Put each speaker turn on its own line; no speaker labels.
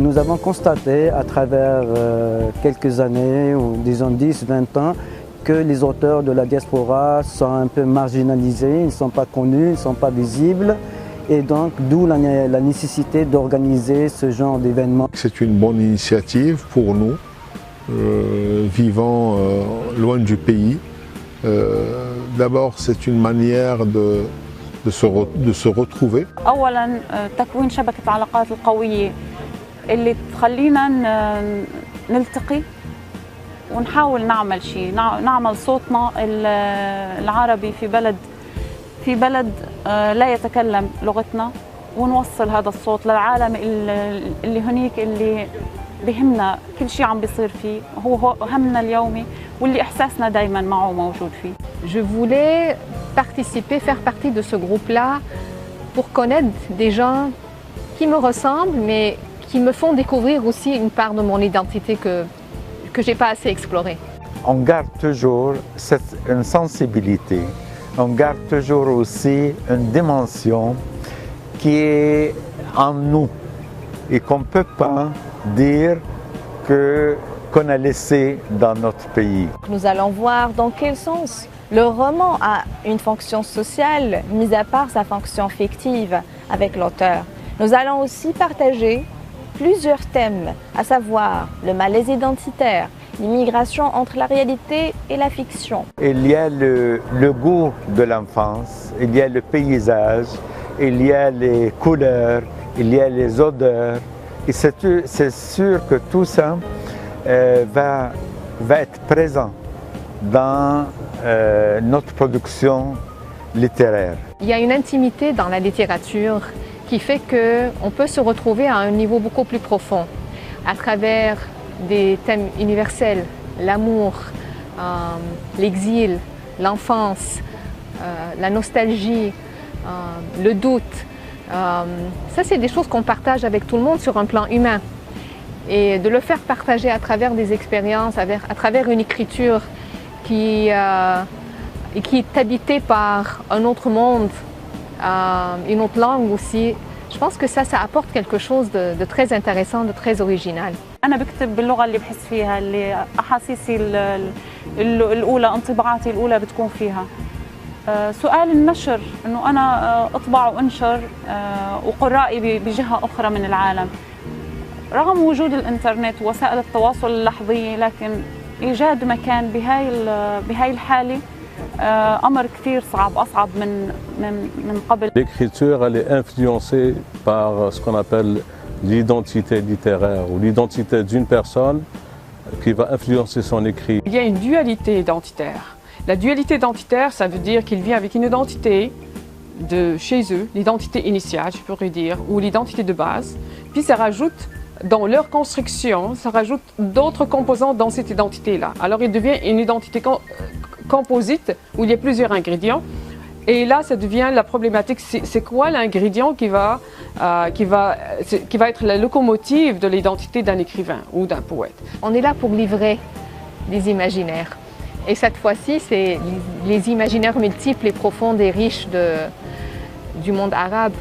nous avons constaté à travers quelques années, ou disons 10-20 ans, que les auteurs de la diaspora sont un peu marginalisés, ils ne sont pas connus, ils ne sont pas visibles. Et donc, d'où la nécessité d'organiser ce genre d'événement.
C'est une bonne initiative pour nous, vivant loin du pays. D'abord, c'est une manière de se retrouver.
أولاً تكوين شبكة العلاقات القوية اللي تخلينا نلتقي ونحاول نعمل شيء، نعمل صوتنا العربي في بلد لا يتكلم لغتنا، ونوصل هذا الصوت للعالم اللي هنيك اللي بهمنا كل شيء عم بيصير فيه، هو همنا اليومي واللي إحساسنا دايماً معه موجود فيه.
Je voulais participer, faire partie de ce groupe-là pour connaître des gens qui me ressemblent, mais qui me font découvrir aussi une part de mon identité que je n'ai pas assez explorée.
On garde toujours une sensibilité, on garde toujours aussi une dimension qui est en nous et qu'on ne peut pas dire qu'on a laissé dans notre pays.
Nous allons voir dans quel sens le roman a une fonction sociale, mis à part sa fonction fictive avec l'auteur. Nous allons aussi partager plusieurs thèmes, à savoir le malaise identitaire, l'immigration entre la réalité et la fiction.
Il y a le goût de l'enfance, il y a le paysage, il y a les couleurs, il y a les odeurs. Et c'est sûr que tout ça va être présent dans notre production littéraire.
Il y a une intimité dans la littérature qui fait qu'on peut se retrouver à un niveau beaucoup plus profond à travers des thèmes universels, l'amour, l'exil, l'enfance, la nostalgie, le doute. Ça, c'est des choses qu'on partage avec tout le monde sur un plan humain. Et de le faire partager à travers des expériences, à travers une écriture qui est habitée par un autre monde, une autre langue aussi, je pense que ça apporte quelque chose de très intéressant, de très original.
أنا بكتب باللغة اللي بحس فيها، اللي أحاسيسي الأولى، انطباعاتي الأولى بتكون فيها. سؤال النشر، إنه أنا أطبع وأنشر وقرائي بجهة أخرى من العالم. رغم وجود الإنترنت ووسائل التواصل اللحظية، لكن إيجاد مكان بهاي الحالة أمر كثير صعب، أصعب من قبل.
L'écriture, elle est influencée par ce qu'on appelle l'identité littéraire ou l'identité d'une personne qui va influencer son écrit.
Il y a une dualité identitaire. La dualité identitaire, ça veut dire qu'il vient avec une identité de chez eux, l'identité initiale, je pourrais dire, ou l'identité de base, puis ça rajoute dans leur construction, ça rajoute d'autres composants dans cette identité-là. Alors il devient une identité composite où il y a plusieurs ingrédients. Et là, ça devient la problématique, c'est quoi l'ingrédient qui va être la locomotive de l'identité d'un écrivain ou d'un poète.
On est là pour livrer des imaginaires. Et cette fois-ci, c'est les imaginaires multiples et profonds et riches du monde arabe.